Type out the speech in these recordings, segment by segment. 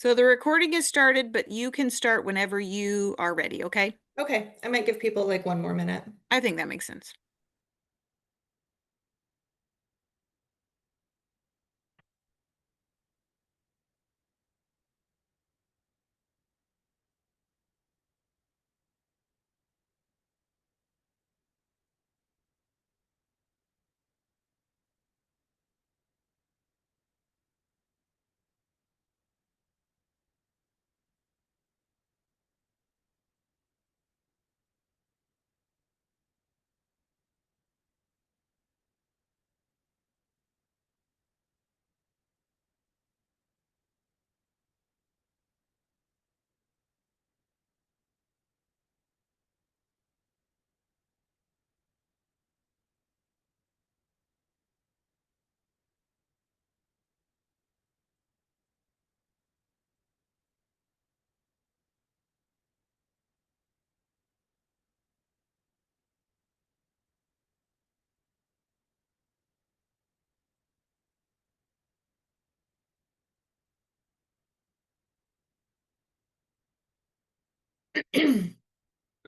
So the recording is started, but you can start whenever you are ready, okay? Okay, I might give people like 1 more minute. I think that makes sense.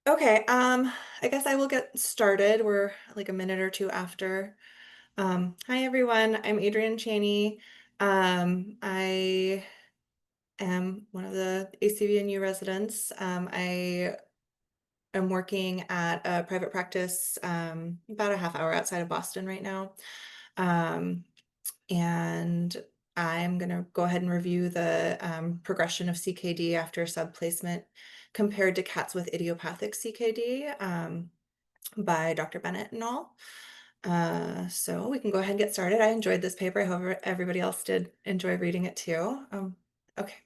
Okay, I guess I will get started. We're like a minute or two after. Hi everyone, I'm Adrienne Cheney. I am one of the ACVNU residents. I am working at a private practice about a half hour outside of Boston right now. Um, and I'm going to go ahead and review the progression of CKD after subplacement compared to cats with idiopathic CKD by Dr. Bennett and all. So we can go ahead and get started. I enjoyed this paper. I hope everybody else did enjoy reading it too. Okay.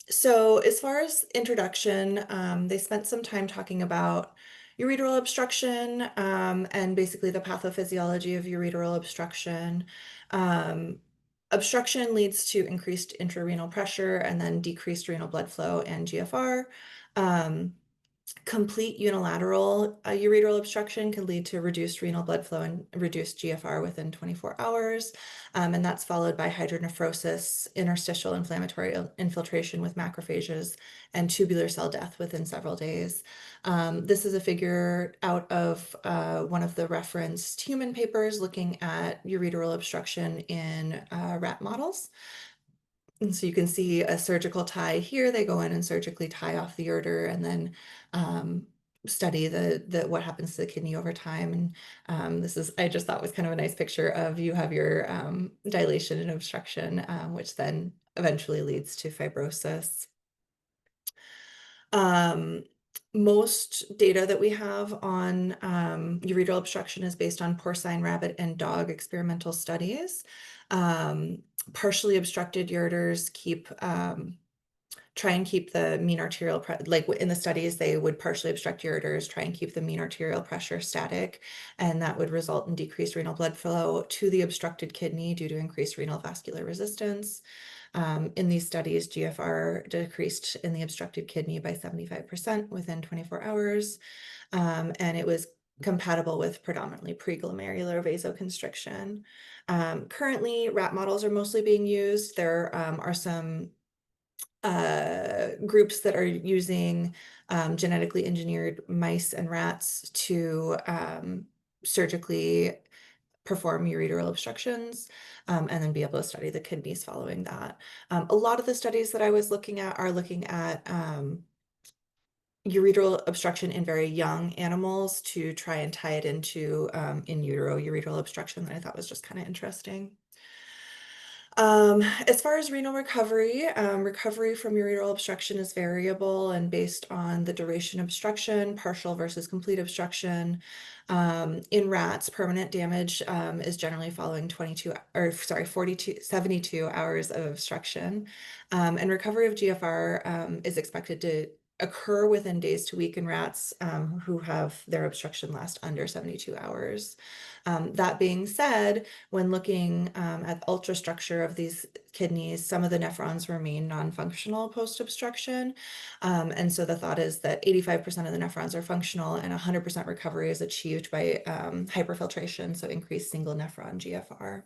So as far as introduction, they spent some time talking about ureteral obstruction and basically the pathophysiology of ureteral obstruction. Um, Obstruction leads to increased intrarenal pressure and then decreased renal blood flow and GFR. Um, Complete unilateral ureteral obstruction can lead to reduced renal blood flow and reduced GFR within 24 hours. And that's followed by hydronephrosis, interstitial inflammatory infiltration with macrophages, and tubular cell death within several days. This is a figure out of one of the referenced human papers looking at ureteral obstruction in rat models. And so you can see a surgical tie here. They go in and surgically tie off the ureter and then study the what happens to the kidney over time. And this is, I just thought was kind of a nice picture of you have your dilation and obstruction, which then eventually leads to fibrosis. Um, Most data that we have on ureteral obstruction is based on porcine, rabbit, and dog experimental studies. Partially obstructed ureters try and keep the mean arterial like in the studies they would partially obstruct ureters, try and keep the mean arterial pressure static, and that would result in decreased renal blood flow to the obstructed kidney due to increased renal vascular resistance. In these studies, GFR decreased in the obstructed kidney by 75% within 24 hours, and it was compatible with predominantly preglomerular vasoconstriction. Currently, rat models are mostly being used. There are some groups that are using genetically engineered mice and rats to surgically perform ureteral obstructions and then be able to study the kidneys following that. A lot of the studies that I was looking at are looking at ureteral obstruction in very young animals to try and tie it into in utero ureteral obstruction that I thought was just kind of interesting. As far as renal recovery, recovery from ureteral obstruction is variable and based on the duration obstruction, partial versus complete obstruction. In rats, permanent damage is generally following 72 hours of obstruction. And recovery of GFR is expected to occur within days to week in rats who have their obstruction last under 72 hours. That being said, when looking at the ultrastructure of these kidneys, some of the nephrons remain non-functional post-obstruction. And so the thought is that 85% of the nephrons are functional and 100% recovery is achieved by hyperfiltration, so increased single nephron GFR.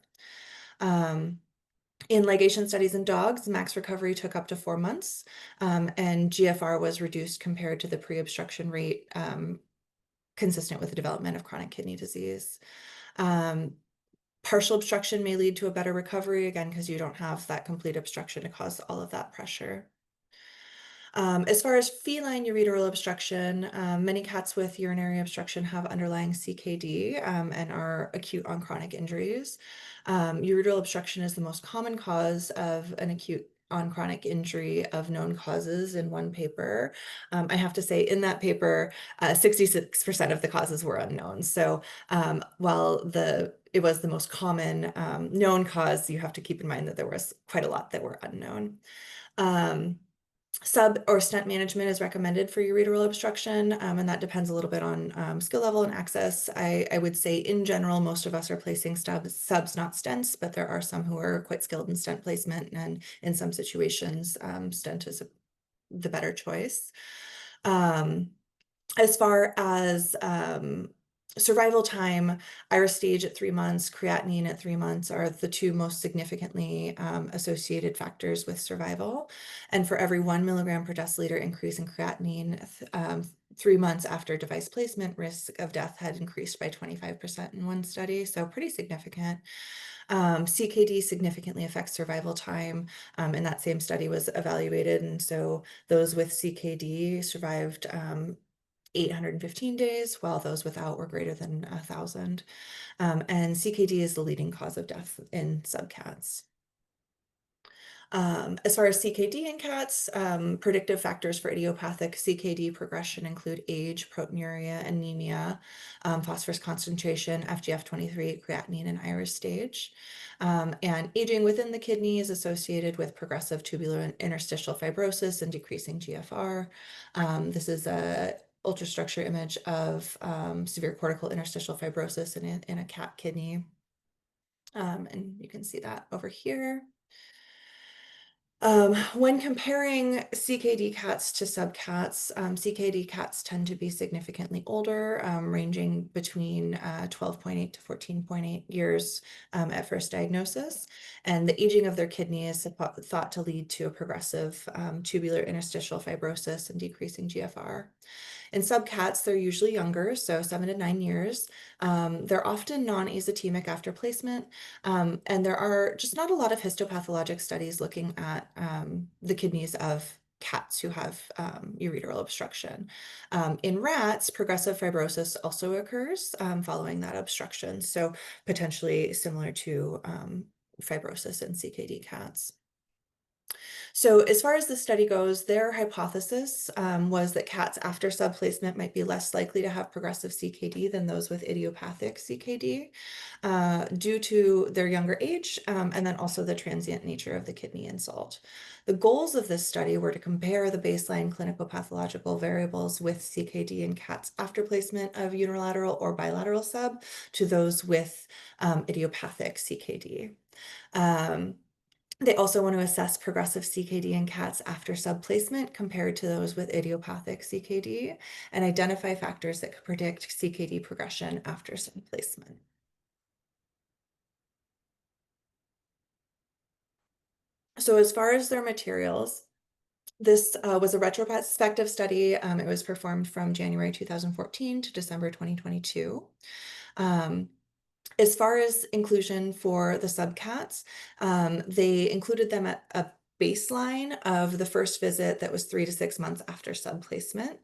In ligation studies in dogs, max recovery took up to 4 months, and GFR was reduced compared to the pre-obstruction rate, consistent with the development of chronic kidney disease. Um, Partial obstruction may lead to a better recovery, again, because you don't have that complete obstruction to cause all of that pressure. As far as feline ureteral obstruction, many cats with urinary obstruction have underlying CKD, and are acute on chronic injuries. Ureteral obstruction is the most common cause of an acute on chronic injury of known causes in one paper. I have to say, in that paper, 66% of the causes were unknown. So while it was the most common known cause, you have to keep in mind that there was quite a lot that were unknown. Sub or stent management is recommended for ureteral obstruction, and that depends a little bit on skill level and access. I would say in general, most of us are placing subs, not stents, but there are some who are quite skilled in stent placement, and in some situations, stent is the better choice. As far as survival time, iris stage at 3 months, creatinine at 3 months are the two most significantly associated factors with survival. And for every 1 milligram per deciliter increase in creatinine, 3 months after device placement, risk of death had increased by 25% in one study, so pretty significant. CKD significantly affects survival time, and that same study was evaluated, and so those with CKD survived 815 days, while those without were greater than 1,000. And CKD is the leading cause of death in subcats. As far as CKD in cats, predictive factors for idiopathic CKD progression include age, proteinuria, anemia, phosphorus concentration, FGF23, creatinine, and iris stage. And aging within the kidney is associated with progressive tubular interstitial fibrosis and decreasing GFR. This is a ultrastructure image of severe cortical interstitial fibrosis in a cat kidney. And you can see that over here. When comparing CKD cats to subcats, CKD cats tend to be significantly older, ranging between 12.8 to 14.8 years at first diagnosis. And the aging of their kidney is thought to lead to a progressive tubular interstitial fibrosis and decreasing GFR. In subcats, they're usually younger, so 7 to 9 years. They're often non-azotemic after placement, and there are just not a lot of histopathologic studies looking at the kidneys of cats who have ureteral obstruction. In rats, progressive fibrosis also occurs following that obstruction, so potentially similar to fibrosis in CKD cats. So as far as the study goes, their hypothesis was that cats after subplacement might be less likely to have progressive CKD than those with idiopathic CKD due to their younger age and then also the transient nature of the kidney insult. The goals of this study were to compare the baseline clinical pathological variables with CKD in cats after placement of unilateral or bilateral sub to those with idiopathic CKD. They also want to assess progressive CKD in cats after subplacement compared to those with idiopathic CKD and identify factors that could predict CKD progression after subplacement. So as far as their materials, this was a retrospective study. It was performed from January 2014 to December 2022. As far as inclusion for the subcats, they included them at a baseline of the first visit that was 3 to 6 months after subplacement.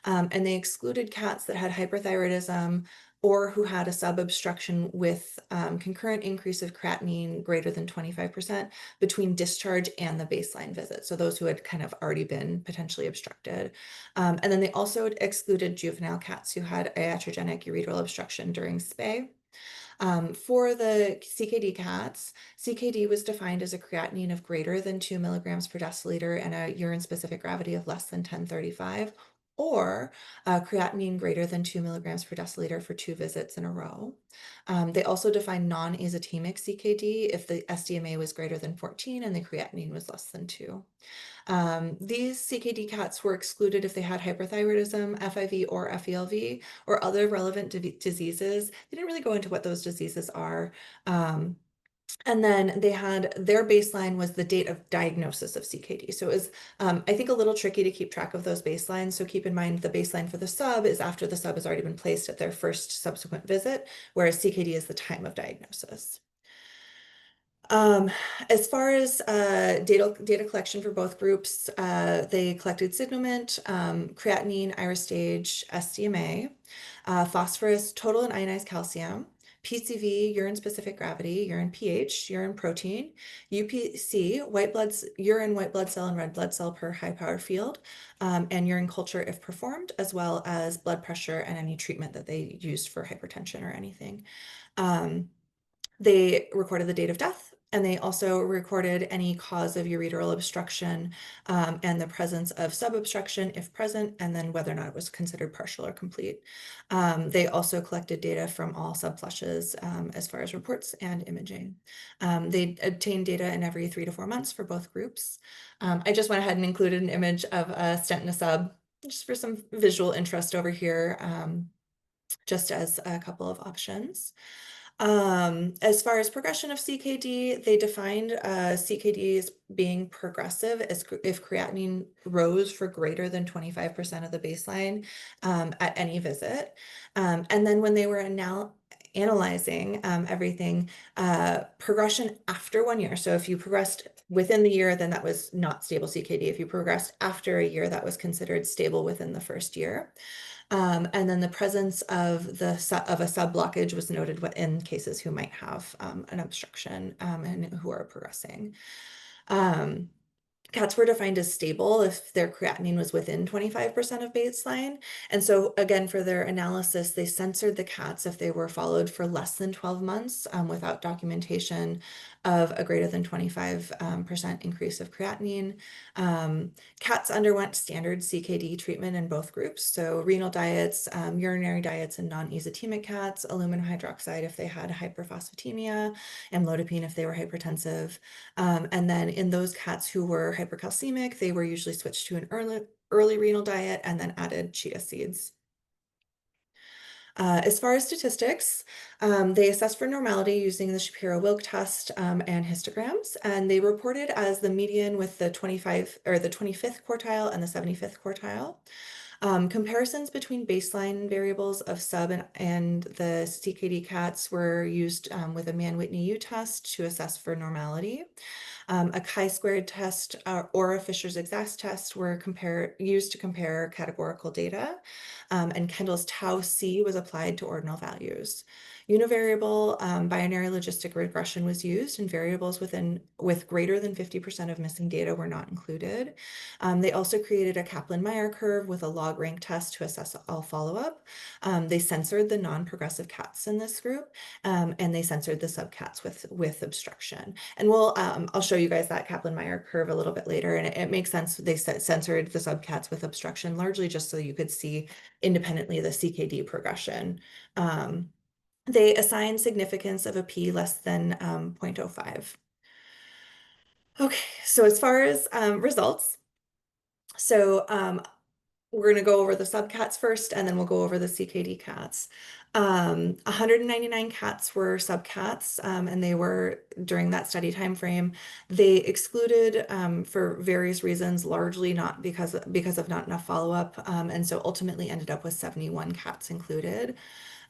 And they excluded cats that had hyperthyroidism or who had a subobstruction with concurrent increase of creatinine greater than 25% between discharge and the baseline visit. So those who had kind of already been potentially obstructed. And then they also excluded juvenile cats who had iatrogenic ureteral obstruction during spay. For the CKD cats, CKD was defined as a creatinine of greater than 2 milligrams per deciliter and a urine-specific gravity of less than 1035, or creatinine greater than 2 milligrams per deciliter for 2 visits in a row. They also defined non-azotemic CKD if the SDMA was greater than 14 and the creatinine was less than 2. These CKD cats were excluded if they had hyperthyroidism, FIV or FELV, or other relevant diseases. They didn't really go into what those diseases are. And then they had their baseline was the date of diagnosis of CKD. So it was, I think, a little tricky to keep track of those baselines. So keep in mind the baseline for the sub is after the sub has already been placed at their first subsequent visit, whereas CKD is the time of diagnosis. Um, as far as data collection for both groups, they collected sigmoment, creatinine, iris stage, SDMA, phosphorus, total and ionized calcium, PCV, urine specific gravity, urine pH, urine protein, UPC, urine white blood cell and red blood cell per high power field, and urine culture if performed, as well as blood pressure and any treatment that they used for hypertension or anything. They recorded the date of death, and they also recorded any cause of ureteral obstruction and the presence of subobstruction if present, and then whether or not it was considered partial or complete. They also collected data from all subflushes as far as reports and imaging. They obtained data in every 3 to 4 months for both groups. I just went ahead and included an image of a stent in a sub just for some visual interest over here, just as a couple of options. As far as progression of CKD, they defined CKD as being progressive as if creatinine rose for greater than 25% of the baseline at any visit. And then when they were analyzing everything, progression after 1 year. So if you progressed within the year, then that was not stable CKD. If you progressed after a year, that was considered stable within the first year. And then the presence of a sub blockage was noted in cases who might have an obstruction and who are progressing. Cats were defined as stable if their creatinine was within 25% of baseline. And so again, for their analysis, they censored the cats if they were followed for less than 12 months without documentation of a greater than 25% increase of creatinine. Cats underwent standard CKD treatment in both groups. So renal diets, urinary diets in non-esotemic cats, aluminum hydroxide if they had hyperphosphatemia, amlodipine if they were hypertensive. And then in those cats who were hypercalcemic, they were usually switched to an early renal diet and then added chia seeds. As far as statistics, they assessed for normality using the Shapiro-Wilk test and histograms, and they reported as the median with the 25th quartile and the 75th quartile. Comparisons between baseline variables of sub and the CKD cats were used with a Mann-Whitney U test to assess for normality. A chi-squared test or a Fisher's exact test were used to compare categorical data, and Kendall's tau C was applied to ordinal values. Univariable binary logistic regression was used, and variables with greater than 50% of missing data were not included. They also created a Kaplan-Meier curve with a log rank test to assess all follow-up. They censored the non-progressive cats in this group, and they censored the subcats with obstruction. And I'll show you guys that Kaplan-Meier curve a little bit later, and it makes sense. They censored the subcats with obstruction largely just so you could see independently the CKD progression. They assigned significance of a p less than 0.05. Okay, so as far as results, so we're going to go over the subcats first, and then we'll go over the CKD cats. 199 cats were subcats, and they were during that study time frame. They excluded for various reasons, largely not because of not enough follow-up, and so ultimately ended up with 71 cats included.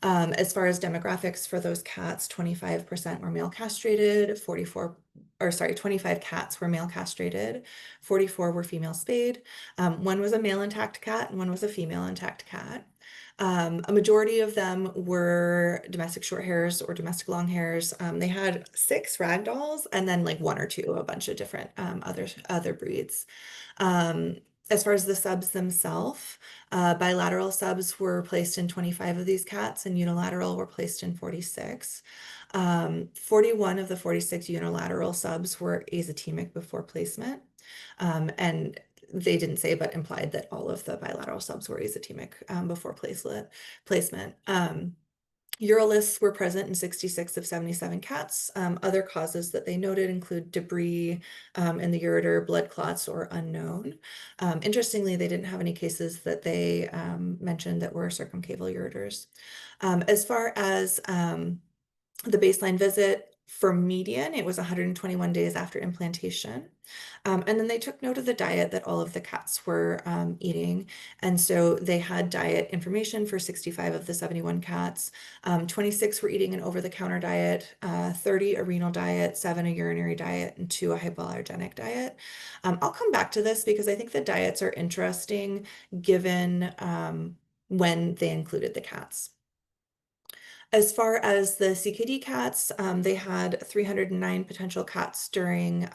As far as demographics for those cats, 25% were male castrated, 25 cats were male castrated, 44 were female spayed. One was a male intact cat and one was a female intact cat. A majority of them were domestic short hairs or domestic long hairs. They had 6 ragdolls and then like 1 or 2, a bunch of different other breeds. As far as the subs themselves, bilateral subs were placed in 25 of these cats and unilateral were placed in 46. 41 of the 46 unilateral subs were azotemic before placement. And they didn't say, but implied that all of the bilateral subs were azotemic before placement. Uroliths were present in 66 of 77 cats. Other causes that they noted include debris in the ureter, blood clots, or unknown. Interestingly, they didn't have any cases that they mentioned that were circumcaval ureters. As far as the baseline visit, For median, it was 121 days after implantation. And then they took note of the diet that all of the cats were eating. And so they had diet information for 65 of the 71 cats. 26 were eating an over-the-counter diet, 30 a renal diet, 7 a urinary diet, and 2 a hypoallergenic diet. I'll come back to this because I think the diets are interesting given when they included the cats. As far as the CKD cats, they had 309 potential cats during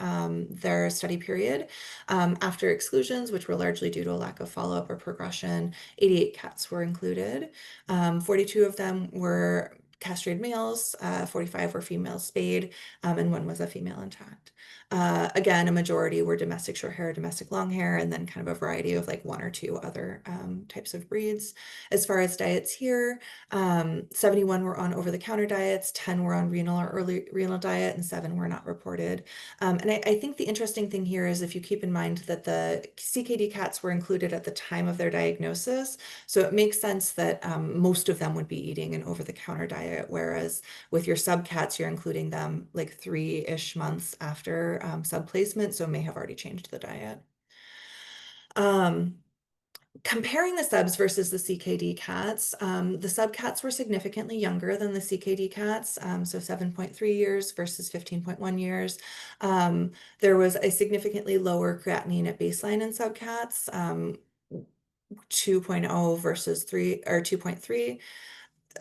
their study period. After exclusions, which were largely due to a lack of follow-up or progression, 88 cats were included. 42 of them were castrated males, 45 were female spayed, and 1 was a female intact. Again, a majority were domestic short hair, domestic long hair, and then kind of a variety of like 1 or 2 other types of breeds. As far as diets here, 71 were on over-the-counter diets, 10 were on renal or early renal diet, and 7 were not reported. And I think the interesting thing here is if you keep in mind that the CKD cats were included at the time of their diagnosis, so it makes sense that most of them would be eating an over-the-counter diet, whereas with your subcats, you're including them like 3-ish months after sub placement, so may have already changed the diet. Comparing the subs versus the CKD cats, the sub cats were significantly younger than the CKD cats, so 7.3 years versus 15.1 years. There was a significantly lower creatinine at baseline in sub cats, 2.0 versus 3 or 2.3.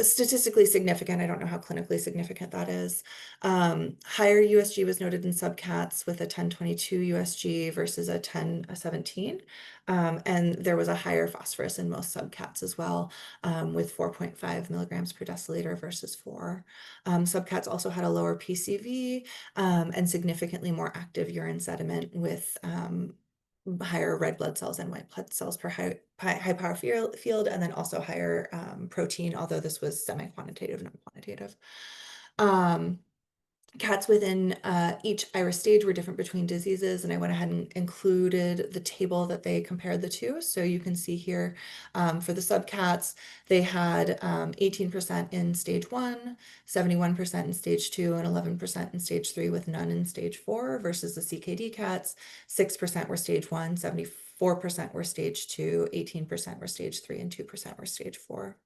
Statistically significant. I don't know how clinically significant that is. Higher USG was noted in subcats with a 1022 USG versus a 1017. And there was a higher phosphorus in most subcats as well, with 4.5 milligrams per deciliter versus 4. Subcats also had a lower PCV and significantly more active urine sediment with higher red blood cells and white blood cells per high power field, and then also higher protein, although this was semi-quantitative, not quantitative. Cats within each iris stage were different between diseases, and I went ahead and included the table that they compared the two. So you can see here for the subcats, they had 18% in stage 1, 71% in stage 2, and 11% in stage 3 with none in stage 4 versus the CKD cats, 6% were stage 1, 74% were stage 2, 18% were stage 3, and 2% were stage 4.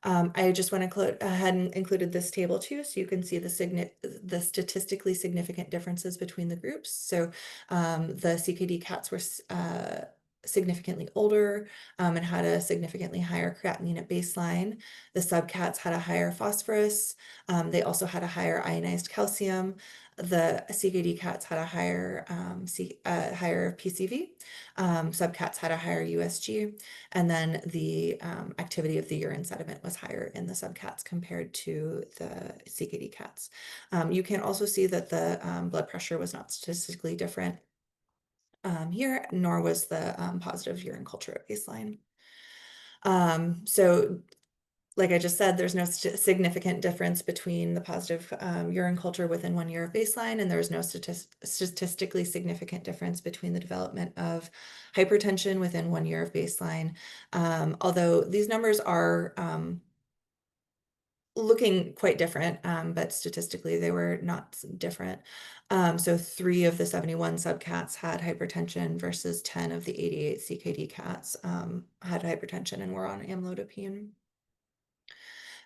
I just went ahead and included this table too, so you can see the statistically significant differences between the groups. So the CKD cats were significantly older and had a significantly higher creatinine at baseline. The subcats had a higher phosphorus. They also had a higher ionized calcium. The CKD cats had a higher higher PCV. Subcats had a higher USG, and then the activity of the urine sediment was higher in the subcats compared to the CKD cats. You can also see that the blood pressure was not statistically different here, nor was the positive urine culture at baseline. So like I just said, there's no significant difference between the positive urine culture within 1 year of baseline, and there's no statistically significant difference between the development of hypertension within 1 year of baseline. Although these numbers are looking quite different, but statistically they were not different. So 3 of the 71 subcats had hypertension versus 10 of the 88 CKD cats had hypertension and were on amlodipine.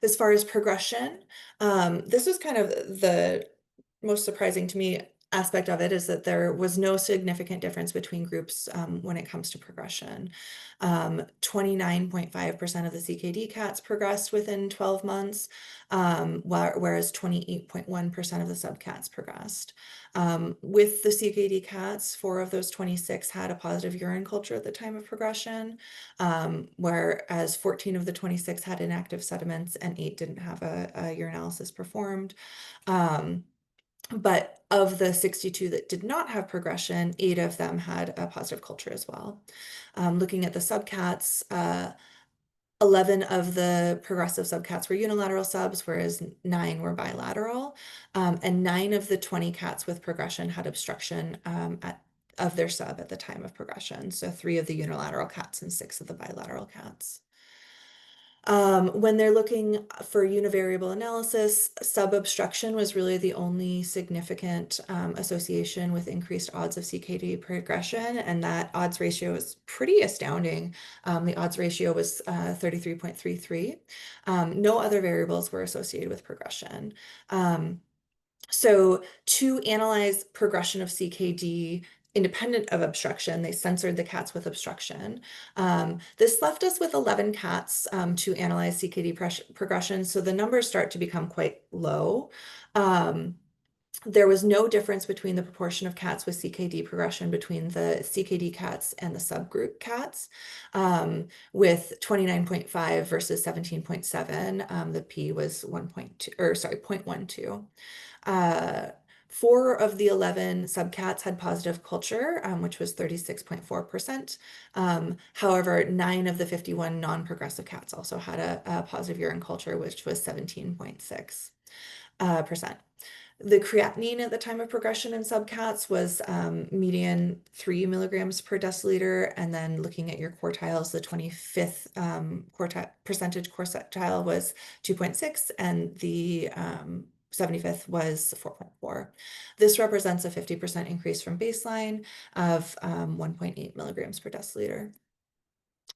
As far as progression, this was kind of the most surprising to me aspect of it is that there was no significant difference between groups when it comes to progression. 29.5% of the CKD cats progressed within 12 months, whereas 28.1% of the subcats progressed. With the CKD cats, 4 of those 26 had a positive urine culture at the time of progression, whereas 14 of the 26 had inactive sediments and 8 didn't have a urinalysis performed. But of the 62 that did not have progression, 8 of them had a positive culture as well. Looking at the subcats, 11 of the progressive subcats were unilateral subs, whereas 9 were bilateral. And 9 of the 20 cats with progression had obstruction of their sub at the time of progression. So 3 of the unilateral cats and 6 of the bilateral cats. When they're looking for univariable analysis, subobstruction was really the only significant association with increased odds of CKD progression, and that odds ratio is pretty astounding. The odds ratio was 33.33. No other variables were associated with progression. So to analyze progression of CKD independent of obstruction, they censored the cats with obstruction. This left us with 11 cats to analyze CKD progression, so the numbers start to become quite low. There was no difference between the proportion of cats with CKD progression between the CKD cats and the subgroup cats, with 29.5 versus 17.7. The P was 1.2, or sorry, 0.12. Uh, 4 of the 11 subcats had positive culture, which was 36.4%. However, 9 of the 51 non-progressive cats also had a positive urine culture, which was 17.6%. The creatinine at the time of progression in subcats was median 3 milligrams per deciliter, and then looking at your quartiles, the 25th percentage quartile was 2.6, and the 75th was 4.4. This represents a 50% increase from baseline of 1.8 milligrams per deciliter.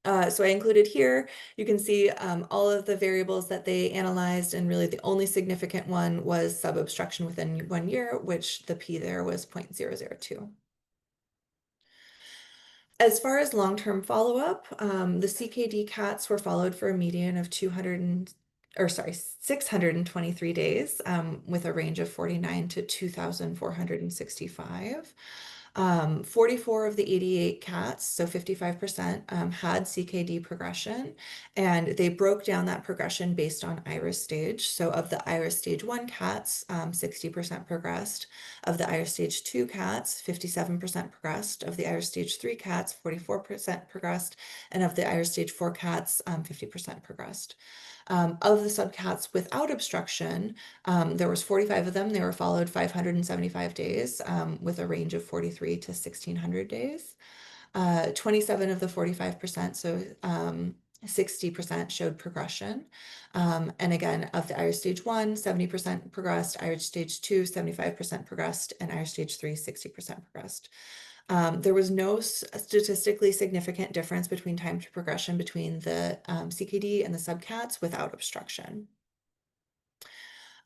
So I included here, you can see all of the variables that they analyzed, and really the only significant one was subobstruction within 1 year, which the P there was 0.002. As far as long-term follow-up, the CKD cats were followed for a median of 623 days, with a range of 49 to 2,465. 44 of the 88 cats, so 55%, had CKD progression, and they broke down that progression based on iris stage. So of the iris stage 1 cats, 60% progressed. Of the iris stage 2 cats, 57% progressed. Of the iris stage 3 cats, 44% progressed. And of the iris stage 4 cats, 50% progressed. Of the subcats without obstruction, there was 45 of them. They were followed 575 days, with a range of 43 to 1,600 days. 27 of the 45%, so 60% showed progression. And again, of the iris stage 1, 70% progressed, iris stage 2, 75% progressed, and iris stage 3, 60% progressed. There was no statistically significant difference between time to progression between the CKD and the subcats without obstruction.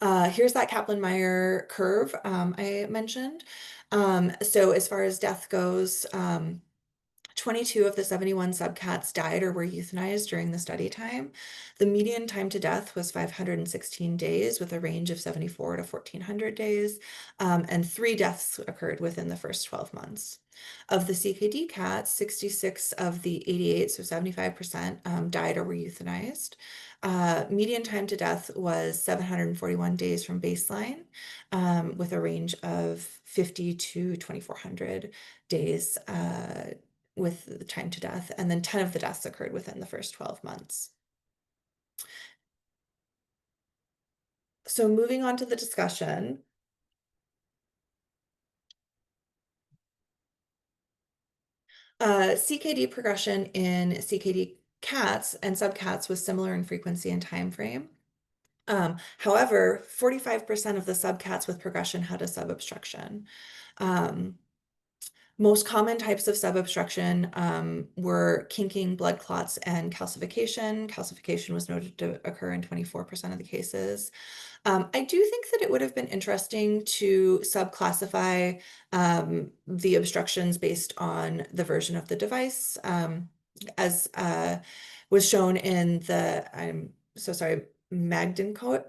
Here's that Kaplan-Meier curve I mentioned. So as far as death goes, 22 of the 71 subcats died or were euthanized during the study time. The median time to death was 516 days, with a range of 74 to 1,400 days, and 3 deaths occurred within the first 12 months. Of the CKD cats, 66 of the 88, so 75%, died or were euthanized. Median time to death was 741 days from baseline, with a range of 50 to 2,400 days with the time to death, and then 10 of the deaths occurred within the first 12 months. So moving on to the discussion. CKD progression in CKD cats and subcats was similar in frequency and time frame. However, 45% of the subcats with progression had a subobstruction. Most common types of subobstruction were kinking, blood clots, and calcification. Calcification was noted to occur in 24% of the cases. I do think that it would have been interesting to subclassify the obstructions based on the version of the device, as was shown in the, I'm so sorry, Magdencoat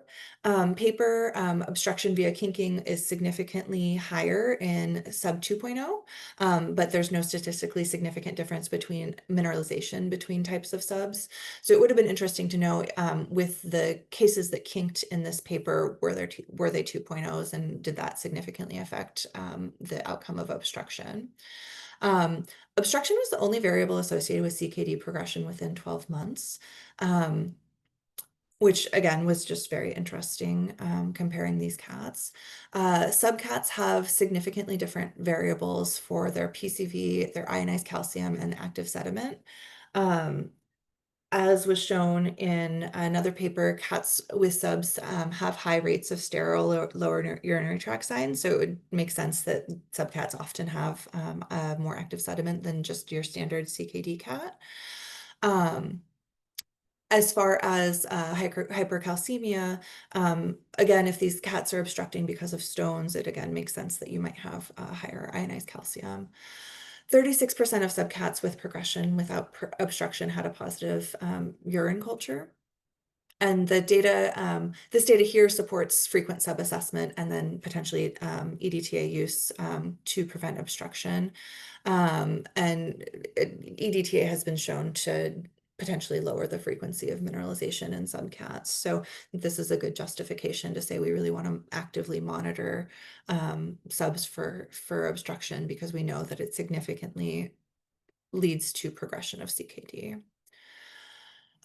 paper. Obstruction via kinking is significantly higher in sub 2.0, but there's no statistically significant difference between mineralization between types of subs. So it would have been interesting to know, with the cases that kinked in this paper, were they 2.0s, and did that significantly affect the outcome of obstruction? Obstruction was the only variable associated with CKD progression within 12 months. Which again was just very interesting, comparing these cats. Subcats have significantly different variables for their PCV, their ionized calcium, and active sediment. as was shown in another paper, cats with subs have high rates of sterile lower urinary tract signs, so it would make sense that subcats often have a more active sediment than just your standard CKD cat. Um, as far as hypercalcemia, again, if these cats are obstructing because of stones, it again makes sense that you might have higher ionized calcium. 36% of subcats with progression without obstruction had a positive urine culture. And this data here supports frequent sub-assessment and then potentially EDTA use to prevent obstruction. EDTA has been shown to potentially lower the frequency of mineralization in subcats. So this is a good justification to say we really want to actively monitor subs for obstruction because we know that it significantly leads to progression of CKD.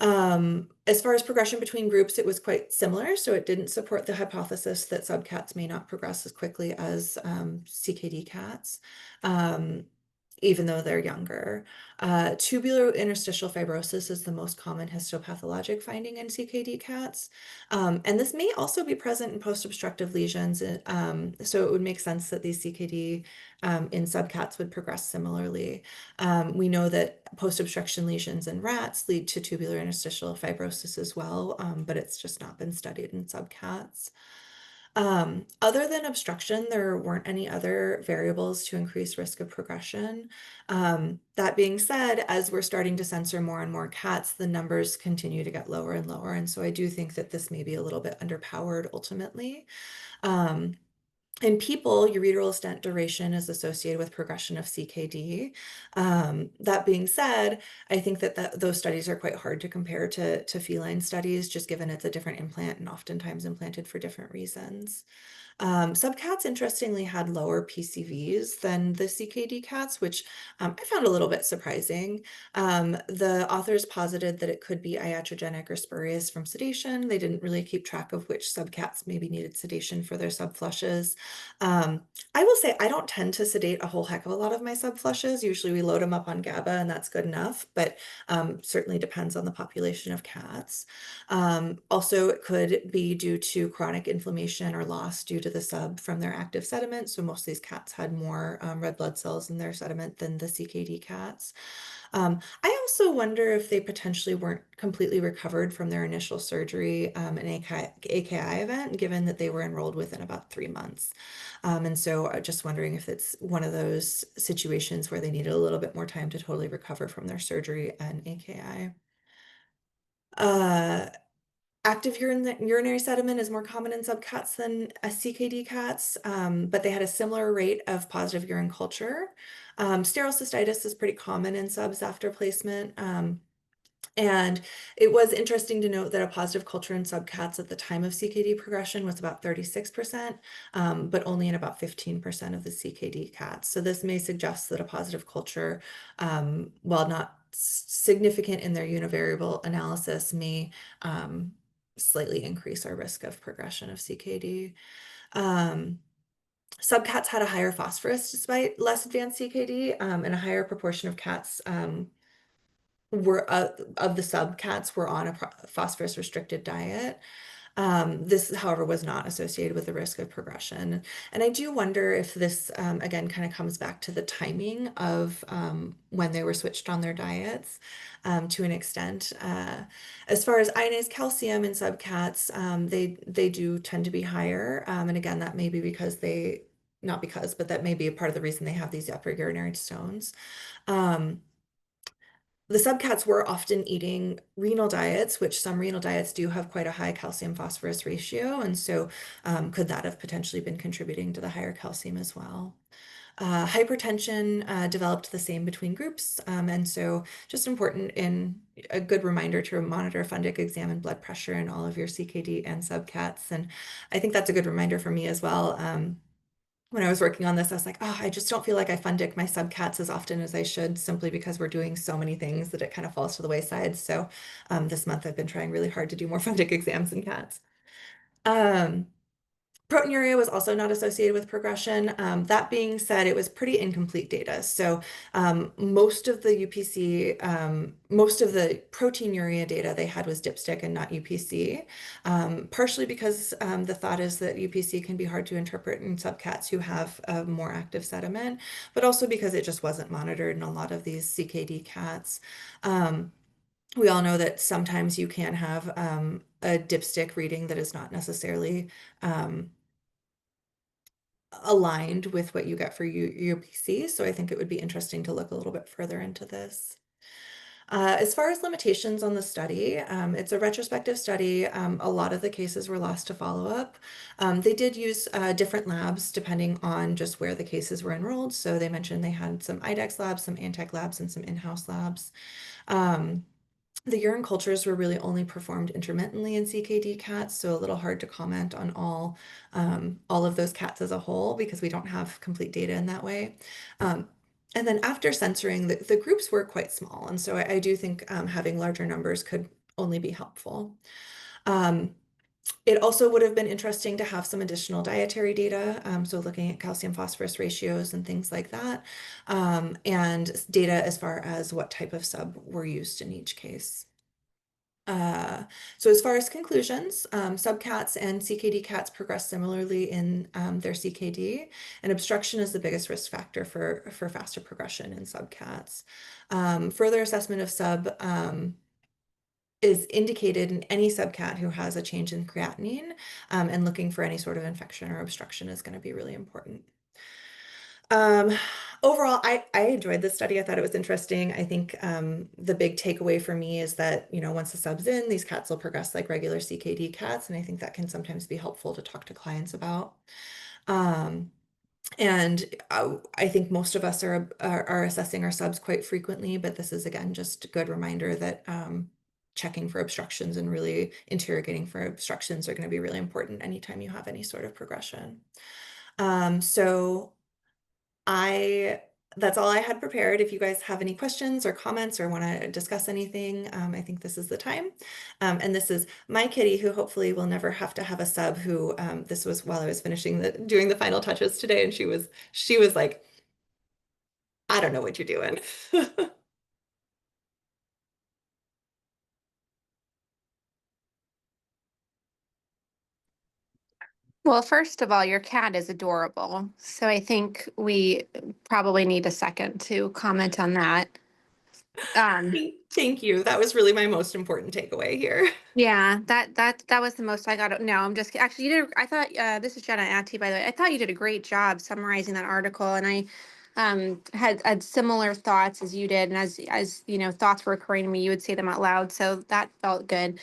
As far as progression between groups, it was quite similar, so it didn't support the hypothesis that subcats may not progress as quickly as CKD cats, even though they're younger. Tubular interstitial fibrosis is the most common histopathologic finding in CKD cats, and this may also be present in post-obstructive lesions, so it would make sense that these CKD in subcats would progress similarly. We know that post-obstruction lesions in rats lead to tubular interstitial fibrosis as well, but it's just not been studied in subcats. Other than obstruction, there weren't any other variables to increase risk of progression. That being said, as we're starting to censor more and more cats, the numbers continue to get lower and lower. And so I do think that this may be a little bit underpowered ultimately. In people, ureteral stent duration is associated with progression of CKD. That being said, I think that those studies are quite hard to compare to feline studies, just given it's a different implant and oftentimes implanted for different reasons. Subcats, interestingly, had lower PCVs than the CKD cats, which I found a little bit surprising. The authors posited that it could be iatrogenic or spurious from sedation. They didn't really keep track of which subcats maybe needed sedation for their subflushes. I will say I don't tend to sedate a whole heck of a lot of my subflushes. Usually we load them up on GABA and that's good enough, but certainly depends on the population of cats. Also, it could be due to chronic inflammation or loss due to the sub from their active sediment. So most of these cats had more red blood cells in their sediment than the CKD cats. I also wonder if they potentially weren't completely recovered from their initial surgery, an AKI event, given that they were enrolled within about 3 months. And so just wondering if it's one of those situations where they needed a little bit more time to totally recover from their surgery and AKI. Uh, Active urinary sediment is more common in subcats than CKD cats, but they had a similar rate of positive urine culture. Sterile cystitis is pretty common in subs after placement. And it was interesting to note that a positive culture in subcats at the time of CKD progression was about 36%, but only in about 15% of the CKD cats. So this may suggest that a positive culture, while not significant in their univariable analysis, may slightly increase our risk of progression of CKD. Subcats had a higher phosphorus despite less advanced CKD, and a higher proportion of cats were of the subcats were on a phosphorus restricted diet. This, however, was not associated with the risk of progression. And I do wonder if this, again, kind of comes back to the timing of when they were switched on their diets to an extent. As far as ionized calcium in subcats, they do tend to be higher. And again, that may be because not because, but that may be a part of the reason they have these upper urinary stones. The subcats were often eating renal diets, which some renal diets do have quite a high calcium phosphorus ratio. And so could that have potentially been contributing to the higher calcium as well? Hypertension developed the same between groups. And so just important in a good reminder to monitor fundic exam and blood pressure in all of your CKD and subcats. And I think that's a good reminder for me as well. When I was working on this, I was like, oh, I just don't feel like I fundic my subcats as often as I should, simply because we're doing so many things that it kind of falls to the wayside. So this month I've been trying really hard to do more fundic exams in cats. Um, Proteinuria was also not associated with progression. That being said, it was pretty incomplete data. So most of the UPC, most of the proteinuria data they had was dipstick and not UPC, partially because the thought is that UPC can be hard to interpret in subcats who have a more active sediment, but also because it just wasn't monitored in a lot of these CKD cats. We all know that sometimes you can have a dipstick reading that is not necessarily aligned with what you get for UPC. So I think it would be interesting to look a little bit further into this. As far as limitations on the study, it's a retrospective study. A lot of the cases were lost to follow-up. They did use different labs depending on just where the cases were enrolled. So they mentioned they had some IDEX labs, some Antec labs, and some in-house labs. The urine cultures were really only performed intermittently in CKD cats, so a little hard to comment on all of those cats as a whole because we don't have complete data in that way. And then after censoring, the groups were quite small, and so I do think having larger numbers could only be helpful. It also would have been interesting to have some additional dietary data, so looking at calcium phosphorus ratios and things like that, and data as far as what type of sub were used in each case. So as far as conclusions, subcats and CKD cats progress similarly in their CKD, and obstruction is the biggest risk factor for faster progression in subcats. Further assessment of sub is indicated in any subcat who has a change in creatinine, and looking for any sort of infection or obstruction is going to be really important. Overall, I enjoyed this study. I thought it was interesting. I think the big takeaway for me is that, once the sub's in, these cats will progress like regular CKD cats, and I think that can sometimes be helpful to talk to clients about. And I think most of us are assessing our subs quite frequently, but this is, again, just a good reminder that checking for obstructions and really interrogating for obstructions are going to be really important anytime you have any sort of progression. So that's all I had prepared. If you guys have any questions or comments or want to discuss anything, I think this is the time. And this is my kitty, who hopefully will never have to have a sub, who this was while I was doing the final touches today, and she was like, I don't know what you're doing. Well, first of all, your cat is adorable. So I think we probably need a second to comment on that. Thank you. That was really my most important takeaway here. Yeah, that was the most I got. No, I'm just actually you did. I thought this is Jenna Atty, by the way. I thought you did a great job summarizing that article, and I had similar thoughts as you did, and as thoughts were occurring to me, you would say them out loud. So that felt good.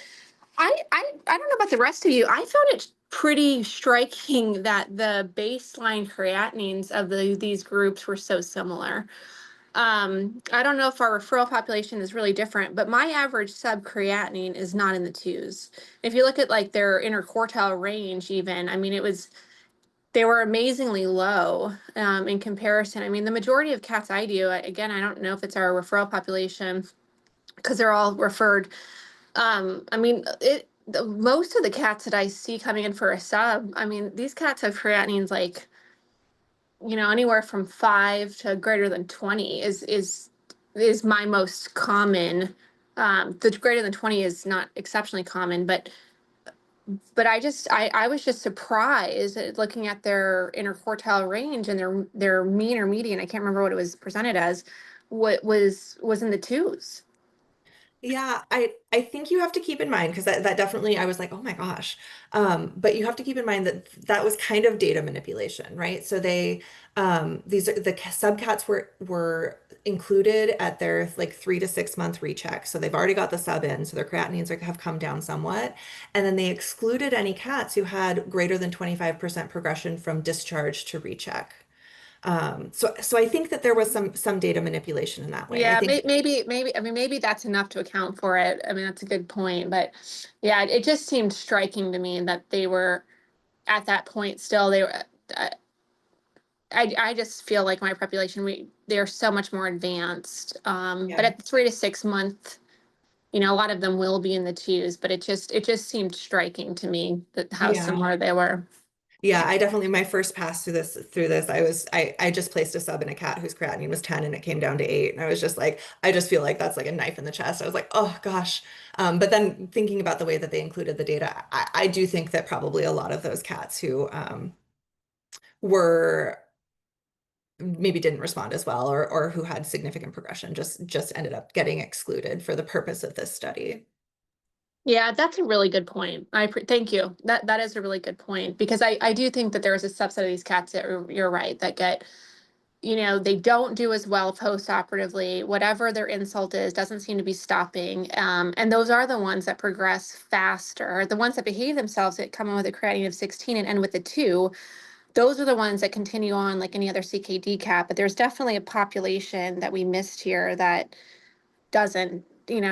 I don't know about the rest of you. I found it pretty striking that the baseline creatinines of these groups were so similar. I don't know if our referral population is really different, but my average subcreatinine is not in the twos. If you look at like their interquartile range, even, I mean, they were amazingly low in comparison. I mean, the majority of cats I do, again, I don't know if it's our referral population because they're all referred. I mean, most of the cats that I see coming in for a sub, I mean, these cats have creatinines like, anywhere from 5 to greater than 20 is my most common. The greater than 20 is not exceptionally common, but I was just surprised at looking at their interquartile range and their mean or median. I can't remember what it was presented as. What was in the twos. Yeah, I think you have to keep in mind, because that definitely, I was like, oh my gosh. But you have to keep in mind that that was kind of data manipulation, right? So the subcats were included at their like 3 to 6 month recheck. So they've already got the sub in, so their creatinines have come down somewhat. And then they excluded any cats who had greater than 25% progression from discharge to recheck. So I think that there was some data manipulation in that way. I Yeah, think, maybe. I mean, maybe that's enough to account for it. I mean, that's a good point. But yeah, it just seemed striking to me that they were at that point still. They were. Uh, I just feel like my population, they're so much more advanced. But yeah. at the 3 to 6 month, a lot of them will be in the twos. But it just seemed striking to me that how Yeah. similar they were. Yeah, I definitely, my first pass through this, I just placed a sub in a cat whose creatinine was 10 and it came down to 8. And I was just like, I just feel like that's like a knife in the chest. I was like, oh gosh. But then thinking about the way that they included the data, I do think that probably a lot of those cats who were maybe didn't respond as well or who had significant progression just ended up getting excluded for the purpose of this study. Yeah, that's a really good point. Thank you. That is a really good point because I do think that there is a subset of these cats that you're right that get, they don't do as well post-operatively. Whatever their insult is doesn't seem to be stopping. And those are the ones that progress faster. The ones that behave themselves that come in with a creatinine of 16 and end with a 2. Those are the ones that continue on like any other CKD cat. But there's definitely a population that we missed here that doesn't,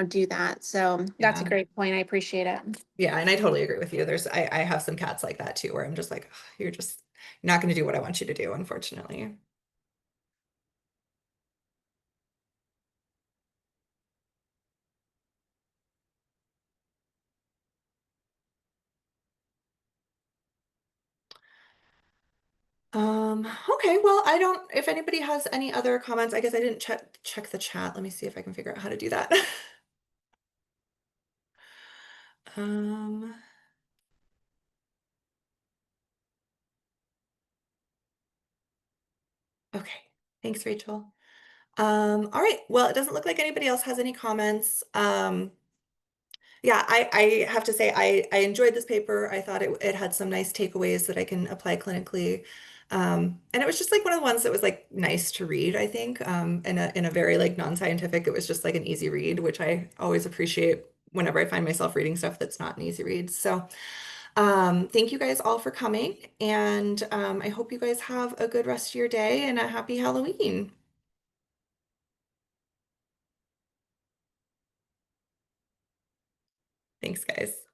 do that. So that's a Yeah. great point. I appreciate it. Yeah, and I totally agree with you. I have some cats like that too, where I'm just like, "Ugh, you're not going to do what I want you to do, unfortunately." Okay, well, if anybody has any other comments, I guess I didn't check the chat. Let me see if I can figure out how to do that. Um, okay. Thanks, Rachel. All right. Well, it doesn't look like anybody else has any comments. Yeah, I have to say I enjoyed this paper. I thought it had some nice takeaways that I can apply clinically. And it was just like one of the ones that was like nice to read, I think. In a very like non-scientific, it was just like an easy read, which I always appreciate whenever I find myself reading stuff that's not an easy read. So thank you guys all for coming, and I hope you guys have a good rest of your day and a happy Halloween. Thanks, guys.